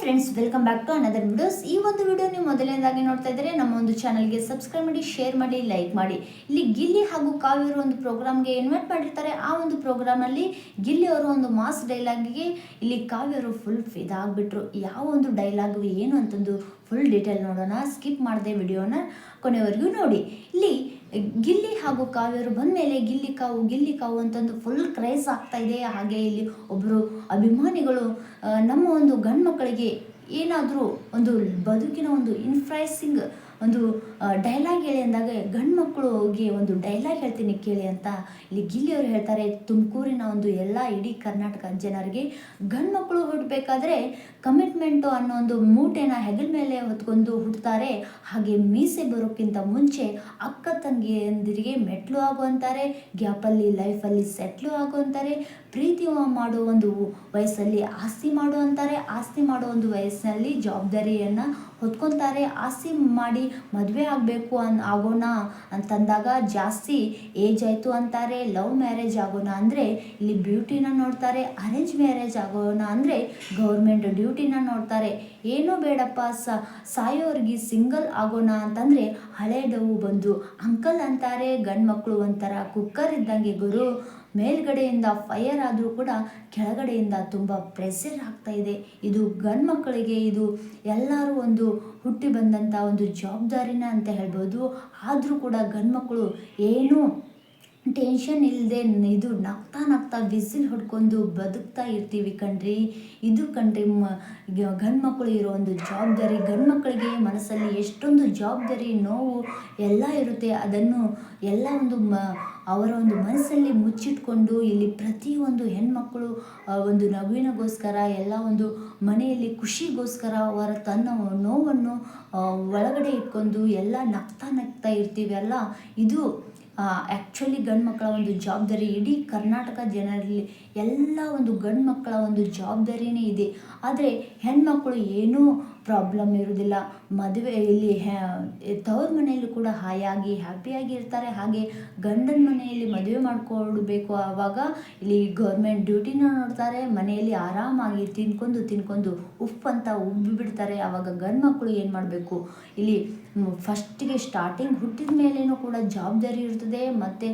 Friends, welcome back to another videos. ಈ ಒಂದು video ನೀವು ಮೊದಲನೇದಾಗಿ ನೋಡ್ತಾ ಇದ್ದರೆ ನಮ್ಮ ಒಂದು ಚಾನಲ್ಗೆ ಸಬ್ಸ್ಕ್ರೈಬ್ ಮಾಡಿ, ಶೇರ್ ಮಾಡಿ, ಲೈಕ್ ಮಾಡಿ. ಇಲ್ಲಿ ಗಿಲ್ಲಿ ಹಾಗೂ ಕಾವ್ಯರು ಒಂದು ಪ್ರೋಗ್ರಾಮ್ಗೆ ಇನ್ವೈಟ್ ಮಾಡಿರ್ತಾರೆ. ಆ ಒಂದು ಪ್ರೋಗ್ರಾಮಲ್ಲಿ ಗಿಲ್ಲಿ ಅವರು ಒಂದು ಮಾಸ್ ಡೈಲಾಗಿಗೆ ಇಲ್ಲಿ ಕಾವ್ಯರು ಫುಲ್ ಫಿದಾಗ್ಬಿಟ್ರು. ಯಾವ ಒಂದು ಡೈಲಾಗ್ ಏನು ಅಂತಂದು ಫುಲ್ ಡೀಟೇಲ್ ನೋಡೋಣ. ಸ್ಕಿಪ್ ಮಾಡದೆ ವಿಡಿಯೋನ ಕೊನೆವರೆಗೂ ನೋಡಿ. ಇಲ್ಲಿ ಗಿಲ್ಲಿ ಹಾಗೂ ಕಾವ್ಯರು ಬಂದ ಮೇಲೆ ಗಿಲ್ಲಿ ಕಾವು ಅಂತಂದು ಫುಲ್ ಕ್ರೇಜ್ ಆಗ್ತಾ ಇದೆ. ಹಾಗೆ ಇಲ್ಲಿ ಒಬ್ಬರು ಅಭಿಮಾನಿಗಳು ನಮ್ಮ ಒಂದು ಗಂಡು ಮಕ್ಕಳಿಗೆ ಏನಾದರೂ ಒಂದು ಬದುಕಿನ ಒಂದು ಇನ್ಫ್ಲೈಸಿಂಗ್ ಒಂದು ಡೈಲಾಗ್ ಹೇಳಿ ಅಂದಾಗ ಗಂಡು ಮಕ್ಕಳಿಗೆ ಒಂದು ಡೈಲಾಗ್ ಹೇಳ್ತೀನಿ ಕೇಳಿ ಅಂತ ಇಲ್ಲಿ ಗಿಲ್ಲಿಯವರು ಹೇಳ್ತಾರೆ. ತುಮಕೂರಿನ ಒಂದು ಎಲ್ಲ ಇಡೀ ಕರ್ನಾಟಕ ಜನರಿಗೆ ಗಂಡು ಮಕ್ಕಳು ಹುಟ್ಟಬೇಕಾದ್ರೆ ಕಮಿಟ್ಮೆಂಟು ಅನ್ನೋ ಒಂದು ಮೂಟೆನ ಹೆಗಲ ಮೇಲೆ ಹೊತ್ಕೊಂಡು ಹುಟ್ಟುತ್ತಾರೆ. ಹಾಗೆ ಮೀಸೆ ಬರೋಕ್ಕಿಂತ ಮುಂಚೆ ಅಕ್ಕ ತಂಗಿಯಂದಿರಿಗೆ ಮೆಟ್ಲು ಆಗುವಂತಾರೆ, ಗ್ಯಾಪಲ್ಲಿ ಲೈಫಲ್ಲಿ ಸೆಟ್ಲು ಆಗುವಂತಾರೆ, ಪ್ರೀತಿ ಮಾಡೋ ಒಂದು ವಯಸ್ಸಲ್ಲಿ ಆಸ್ತಿ ಮಾಡು ಅಂತಾರೆ, ಆಸ್ತಿ ಮಾಡೋ ಒಂದು ವಯಸ್ಸಿನಲ್ಲಿ ಜವಾಬ್ದಾರಿಯನ್ನು ಹೊತ್ಕೊತಾರೆ. ಆಸ್ತಿ ಮಾಡಿ ಮದುವೆ ಆಗಬೇಕು ಆಗೋಣ ಅಂತಂದಾಗ ಜಾಸ್ತಿ ಏಜ್ ಆಯಿತು ಅಂತಾರೆ. ಲವ್ ಮ್ಯಾರೇಜ್ ಆಗೋಣ ಅಂದರೆ ಇಲ್ಲಿ ಬ್ಯೂಟಿನ ನೋಡ್ತಾರೆ. ಅರೇಂಜ್ ಮ್ಯಾರೇಜ್ ಆಗೋಣ ಅಂದರೆ ಗೌರ್ಮೆಂಟ್ ಡ್ಯೂಟಿನ ನೋಡ್ತಾರೆ. ಏನೂ ಬೇಡಪ್ಪ ಸಾಯೋರ್ಗೆ ಸಿಂಗಲ್ ಆಗೋಣ ಅಂತಂದರೆ ಹಳೇದವು ಬಂದು ಅಂಕಲ್ ಅಂತಾರೆ. ಗಂಡು ಮಕ್ಕಳು ಒಂಥರ ಕುಕ್ಕರ್ ಇದ್ದಂಗೆ ಗುರು, ಮೇಲ್ಗಡೆಯಿಂದ ಫೈರ್ ಆದರೂ ಕೂಡ ಕೆಳಗಡೆಯಿಂದ ತುಂಬ ಪ್ರೆಷರ್ ಆಗ್ತಾ ಇದೆ. ಇದು ಗಂಡು ಮಕ್ಕಳಿಗೆ ಇದು ಎಲ್ಲರೂ ಒಂದು ಹುಟ್ಟಿ ಬಂದಂಥ ಒಂದು ಜವಾಬ್ದಾರಿನ ಅಂತ ಹೇಳ್ಬೋದು. ಆದರೂ ಕೂಡ ಗಂಡು ಮಕ್ಕಳು ಏನೂ ಟೆನ್ಷನ್ ಇಲ್ಲದೆ ಇದು ನಗ್ತಾ ವಿಸಿಲ್ ಹೊಡ್ಕೊಂಡು ಬದುಕ್ತಾ ಇರ್ತೀವಿ ಕಣ್ರಿ. ಇದು ಕಣ್ರಿ ಗಂಡು ಮಕ್ಕಳು ಇರೋ ಒಂದು ಜವಾಬ್ದಾರಿ. ಗಂಡು ಮಕ್ಕಳಿಗೆ ಮನಸ್ಸಲ್ಲಿ ಎಷ್ಟೊಂದು ಜವಾಬ್ದಾರಿ, ನೋವು ಎಲ್ಲ ಇರುತ್ತೆ. ಅದನ್ನು ಎಲ್ಲ ಒಂದು ಅವರ ಒಂದು ಮನಸ್ಸಲ್ಲಿ ಮುಚ್ಚಿಟ್ಕೊಂಡು ಇಲ್ಲಿ ಪ್ರತಿಯೊಂದು ಹೆಣ್ಮಕ್ಕಳು ಒಂದು ನಗುವಿನಗೋಸ್ಕರ, ಎಲ್ಲ ಒಂದು ಮನೆಯಲ್ಲಿ ಖುಷಿಗೋಸ್ಕರ ಅವರ ತನ್ನ ನೋವನ್ನು ಒಳಗಡೆ ಇಟ್ಕೊಂಡು ಎಲ್ಲ ನಗ್ತಾ ಇರ್ತೀವಿ ಅಲ್ಲ. ಇದು ಆ್ಯಕ್ಚುಲಿ ಗಂಡು ಮಕ್ಕಳ ಒಂದು ಜವಾಬ್ದಾರಿ. ಇಡೀ ಕರ್ನಾಟಕ ಜನರಲ್ಲಿ ಎಲ್ಲ ಒಂದು ಗಂಡು ಮಕ್ಕಳ ಒಂದು ಜವಾಬ್ದಾರಿನೇ ಇದೆ. ಆದರೆ ಹೆಣ್ಮಕ್ಳು ಏನೂ ಪ್ರಾಬ್ಲಮ್ ಇರೋದಿಲ್ಲ. ಮದುವೆ ಇಲ್ಲಿ ತವ್ರ ಮನೆಯಲ್ಲೂ ಕೂಡ ಹಾಯಾಗಿ ಹ್ಯಾಪಿಯಾಗಿ ಇರ್ತಾರೆ. ಹಾಗೆ ಗಂಡನ ಮನೆಯಲ್ಲಿ ಮದುವೆ ಮಾಡಿಕೊಡ್ಬೇಕು ಆವಾಗ ಇಲ್ಲಿ ಗೌರ್ಮೆಂಟ್ ಡ್ಯೂಟಿನ ನೋಡ್ತಾರೆ. ಮನೆಯಲ್ಲಿ ಆರಾಮಾಗಿ ತಿನ್ಕೊಂಡು ಉಪ್ಪು ಅಂತ ಉಬ್ಬಿಬಿಡ್ತಾರೆ. ಆವಾಗ ಗಂಡು ಮಕ್ಕಳು ಏನು ಮಾಡಬೇಕು, ಇಲ್ಲಿ ಫಸ್ಟಿಗೆ ಸ್ಟಾರ್ಟಿಂಗ್ ಹುಟ್ಟಿದ ಮೇಲೇನೂ ಕೂಡ ಜವಾಬ್ದಾರಿ ಇರ್ತದೆ. ಮತ್ತು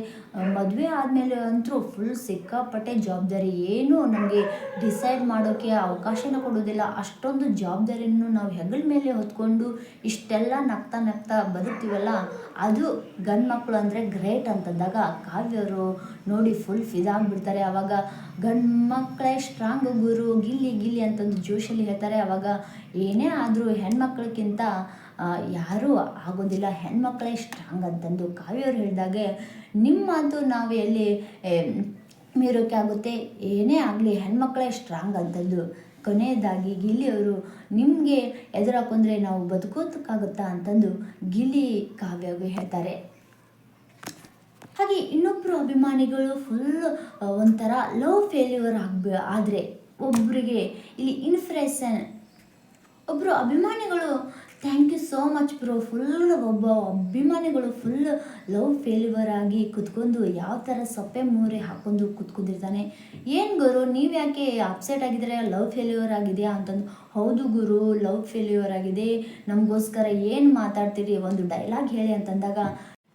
ಮದುವೆ ಆದಮೇಲೆ ಅಂತೂ ಫುಲ್ ಸಿಕ್ಕಾಪಟ್ಟೆ ಜವಾಬ್ದಾರಿ. ಏನು ನಮಗೆ ಡಿಸೈಡ್ ಮಾಡೋಕ್ಕೆ ಅವಕಾಶನ ಕೊಡೋದಿಲ್ಲ. ಅಷ್ಟೊಂದು ಜವಾಬ್ದಾರಿಯನ್ನು ನಾವು ಹೆಗಲ ಮೇಲೆ ಹೊತ್ಕೊಂಡು ಇಷ್ಟೆಲ್ಲ ನಗ್ತಾ ಬದುಕ್ತೀವಲ್ಲ, ಅದು ಗಂಡು ಮಕ್ಕಳು ಅಂದರೆ ಗ್ರೇಟ್ ಅಂತಂದಾಗ ಕಾವ್ಯವರು ನೋಡಿ ಫುಲ್ ಫಿದಾಗ್ಬಿಡ್ತಾರೆ. ಆವಾಗ ಗಂಡು ಮಕ್ಕಳೇ ಸ್ಟ್ರಾಂಗ್ ಗುರು, ಗಿಲ್ಲಿ ಅಂತಂದು ಜೋಶಲ್ಲಿ ಹೇಳ್ತಾರೆ. ಆವಾಗ ಏನೇ ಆದರೂ ಹೆಣ್ಮಕ್ಳಿಗಿಂತ ಯಾರೂ ಆಗೋದಿಲ್ಲ, ಹೆಣ್ಮಕ್ಳೇ ಸ್ಟ್ರಾಂಗ್ ಅಂತಂದು ಕಾವ್ಯವ್ರು ಹೇಳಿದಾಗೆ ನಿಮ್ಮ ಮಾತು ನಾವು ಎಲ್ಲಿ ಮೀರೋಕ್ಕೆ ಆಗುತ್ತೆ. ಏನೇ ಆಗಲಿ ಹೆಣ್ಮಕ್ಳೇ ಸ್ಟ್ರಾಂಗ್ ಅಂತಂದು ಕೊನೆಯದಾಗಿ ಗಿಲ್ಲಿಯವರು ನಿಮಗೆ ಎದುರಾಕೊಂಡ್ರೆ ನಾವು ಬದುಕೋದಕ್ಕಾಗುತ್ತಾ ಅಂತಂದು ಗಿಲ್ಲಿ ಕಾವ್ಯಗೆ ಹೇಳ್ತಾರೆ. ಹಾಗೆ ಇನ್ನೊಬ್ಬರು ಅಭಿಮಾನಿಗಳು ಫುಲ್ ಒಂಥರ ಲವ್ ಫೇಲ್ಯೂರ್ ಆದರೆ ಒಬ್ಬರಿಗೆ ಇಲ್ಲಿ ಇನ್ಫ್ರೆಷನ್ ಒಬ್ಬರು ಅಭಿಮಾನಿಗಳು thank you so much bro, full ಒಬ್ಬ ಅಭಿಮಾನಿಗಳು ಫುಲ್ ಲವ್ ಫೇಲ್ಯೂರ್ ಆಗಿ ಕುತ್ಕೊಂಡು ಯಾವ ಥರ ಸೊಪ್ಪೆ ಮೂರೆ ಹಾಕ್ಕೊಂಡು ಕುತ್ಕೊಂಡಿರ್ತಾನೆ. ಏನು ಗುರು ನೀವು ಯಾಕೆ ಅಪ್ಸೆಟ್ ಆಗಿದ್ರೆ, ಲವ್ ಫೇಲ್ಯೂರ್ ಆಗಿದೆಯಾ ಅಂತಂದು. ಹೌದು ಗುರು, ಲವ್ ಫೇಲ್ಯೂರ್ ಆಗಿದೆ, ನಮಗೋಸ್ಕರ ಏನು ಮಾತಾಡ್ತೀರಿ, ಒಂದು ಡೈಲಾಗ್ ಹೇಳಿ ಅಂತಂದಾಗ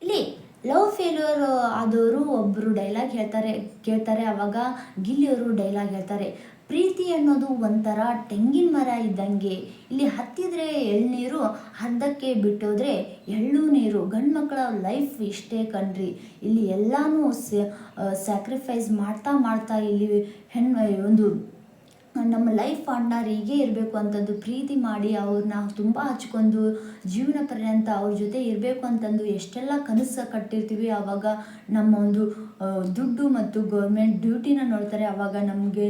ಇಲ್ಲಿ ಲವ್ ಫೇಲ್ಯೂರ್ ಆದವರು ಒಬ್ಬರು ಡೈಲಾಗ್ ಕೇಳ್ತಾರೆ. ಆವಾಗ ಗಿಲ್ಲಿಯವರು ಡೈಲಾಗ್ ಹೇಳ್ತಾರೆ, ಪ್ರೀತಿ ಅನ್ನೋದು ಒಂಥರ ತೆಂಗಿನ ಮರ ಇದ್ದಂಗೆ, ಇಲ್ಲಿ ಹತ್ತಿದ್ರೆ ಎಳ್ನೀರು, ಅರ್ಧಕ್ಕೆ ಬಿಟ್ಟೋದ್ರೆ ಎಳ್ಳು ನೀರು. ಗಂಡು ಮಕ್ಕಳ ಲೈಫ್ ಇಷ್ಟೇ ಕಣ್ರಿ. ಇಲ್ಲಿ ಎಲ್ಲನೂ ಸ್ಯಾಕ್ರಿಫೈಸ್ ಮಾಡ್ತಾ ಇಲ್ಲಿ ಒಂದು ನಮ್ಮ ಲೈಫ್ ಪಾರ್ಟ್ನರ್ ಹೀಗೆ ಇರಬೇಕು ಅಂತಂದು ಪ್ರೀತಿ ಮಾಡಿ ಅವ್ರನ್ನ ತುಂಬ ಹಚ್ಕೊಂಡು ಜೀವನ ಪರ್ಯಂತ ಅವ್ರ ಜೊತೆ ಇರಬೇಕು ಅಂತಂದು ಎಷ್ಟೆಲ್ಲ ಕನಸು ಕಟ್ಟಿರ್ತೀವಿ. ಆವಾಗ ನಮ್ಮ ಒಂದು ದುಡ್ಡು ಮತ್ತು ಗೌರ್ಮೆಂಟ್ ಡ್ಯೂಟಿನ ನೋಡ್ತಾರೆ. ಆವಾಗ ನಮಗೆ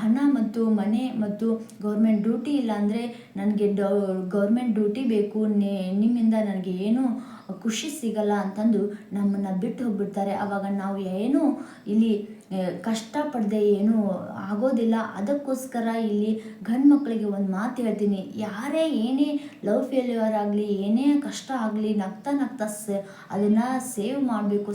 ಹಣ ಮತ್ತು ಮನೆ ಮತ್ತು ಗೌರ್ಮೆಂಟ್ ಡ್ಯೂಟಿ ಇಲ್ಲ ಅಂದರೆ ನನಗೆ ಗೌರ್ಮೆಂಟ್ ಡ್ಯೂಟಿ ಬೇಕು, ನಿಮ್ಮಿಂದ ನನಗೆ ಏನೂ ಖುಷಿ ಸಿಗಲ್ಲ ಅಂತಂದು ನಮ್ಮನ್ನು ಬಿಟ್ಟು ಹೋಗ್ಬಿಡ್ತಾರೆ. ಆವಾಗ ನಾವು ಏನೂ ಇಲ್ಲಿ ಕಷ್ಟಪಡದೆ ಏನೂ ಆಗೋದಿಲ್ಲ. ಅದಕ್ಕೋಸ್ಕರ ಇಲ್ಲಿ ಗಂಡು ಮಕ್ಕಳಿಗೆ ಒಂದು ಮಾತು ಹೇಳ್ತೀನಿ, ಯಾರೇ ಏನೇ ಲವ್ ಫೇಲ್ಯೂರ್ ಆಗಲಿ, ಏನೇ ಕಷ್ಟ ಆಗಲಿ, ನಗ್ತಾ ಅದನ್ನು ಸೇವ್ ಮಾಡಬೇಕು.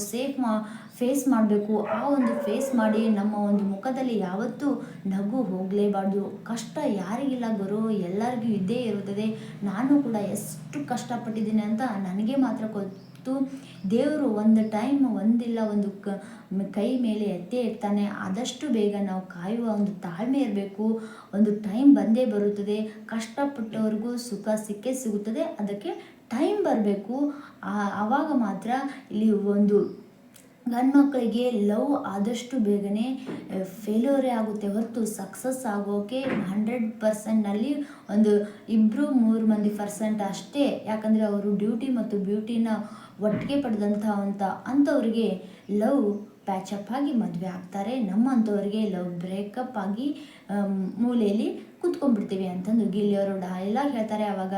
ಫೇಸ್ ಮಾಡಬೇಕು. ಆ ಒಂದು ಫೇಸ್ ಮಾಡಿ ನಮ್ಮ ಒಂದು ಮುಖದಲ್ಲಿ ಯಾವತ್ತೂ ನಗು ಹೋಗಲೇಬಾರ್ದು. ಕಷ್ಟ ಯಾರಿಗಿಲ್ಲ ಗುರು, ಎಲ್ಲರಿಗೂ ಇದ್ದೇ ಇರುತ್ತದೆ. ನಾನು ಕೂಡ ಎಷ್ಟು ಕಷ್ಟಪಟ್ಟಿದ್ದೀನಿ ಅಂತ ನನಗೆ ಮಾತ್ರ ಗೊತ್ತು. ದೇವರು ಒಂದು ಟೈಮ್ ಒಂದಿಲ್ಲ ಒಂದು ಕೈ ಮೇಲೆ ಎತ್ತೇ ಇರ್ತಾನೆ. ಆದಷ್ಟು ಬೇಗ ನಾವು ಕಾಯುವ ಒಂದು ತಾಳ್ಮೆ ಇರಬೇಕು. ಒಂದು ಟೈಮ್ ಬಂದೇ ಬರುತ್ತದೆ. ಕಷ್ಟಪಟ್ಟವ್ರಿಗೂ ಸುಖ ಸಿಕ್ಕೇ ಸಿಗುತ್ತದೆ. ಅದಕ್ಕೆ ಟೈಮ್ ಬರಬೇಕು. ಆವಾಗ ಮಾತ್ರ ಇಲ್ಲಿ ಒಂದು ಗಂಡು ಮಕ್ಕಳಿಗೆ ಲವ್ ಆದಷ್ಟು ಬೇಗನೆ ಫೇಲ್ಯೂರೇ ಆಗುತ್ತೆ ಹೊರತು ಸಕ್ಸಸ್ ಆಗೋಕೆ 100%ನಲ್ಲಿ ಒಂದು 2-3 ಮಂದಿ ಪರ್ಸೆಂಟ್ ಅಷ್ಟೇ. ಯಾಕಂದರೆ ಅವರು ಡ್ಯೂಟಿ ಮತ್ತು ಬ್ಯೂಟಿನ ಒಟ್ಟಿಗೆ ಅಂಥವ್ರಿಗೆ ಲವ್ ಪ್ಯಾಚಪ್ ಆಗಿ ಮದುವೆ ಆಗ್ತಾರೆ. ನಮ್ಮಂಥವ್ರಿಗೆ ಲವ್ ಬ್ರೇಕಪ್ ಆಗಿ ಮೂಲೆಯಲ್ಲಿ ಕೂತ್ಕೊಂಡ್ಬಿಡ್ತೀವಿ ಅಂತಂದು ಗಿಲ್ಲಿಯವರು ಡೈಲಾಗ್ ಹೇಳ್ತಾರೆ. ಆವಾಗ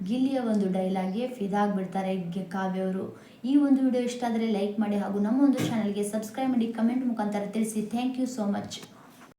ಗಿಲ್ಲಿಯ ಒಂದು ಡೈಲಾಗ್ಗೆ ಫಿದಾಗ್ಬಿಡ್ತಾರೆ ಕಾವ್ಯವರು. ಈ ಒಂದು ವಿಡಿಯೋ ಇಷ್ಟ ಆದರೆ ಲೈಕ್ ಮಾಡಿ ಹಾಗೂ ನಮ್ಮ ಒಂದು ಚಾನಲ್ಗೆ ಸಬ್ಸ್ಕ್ರೈಬ್ ಮಾಡಿ, ಕಮೆಂಟ್ ಮುಖಾಂತರ ತಿಳಿಸಿ. Thank you so much.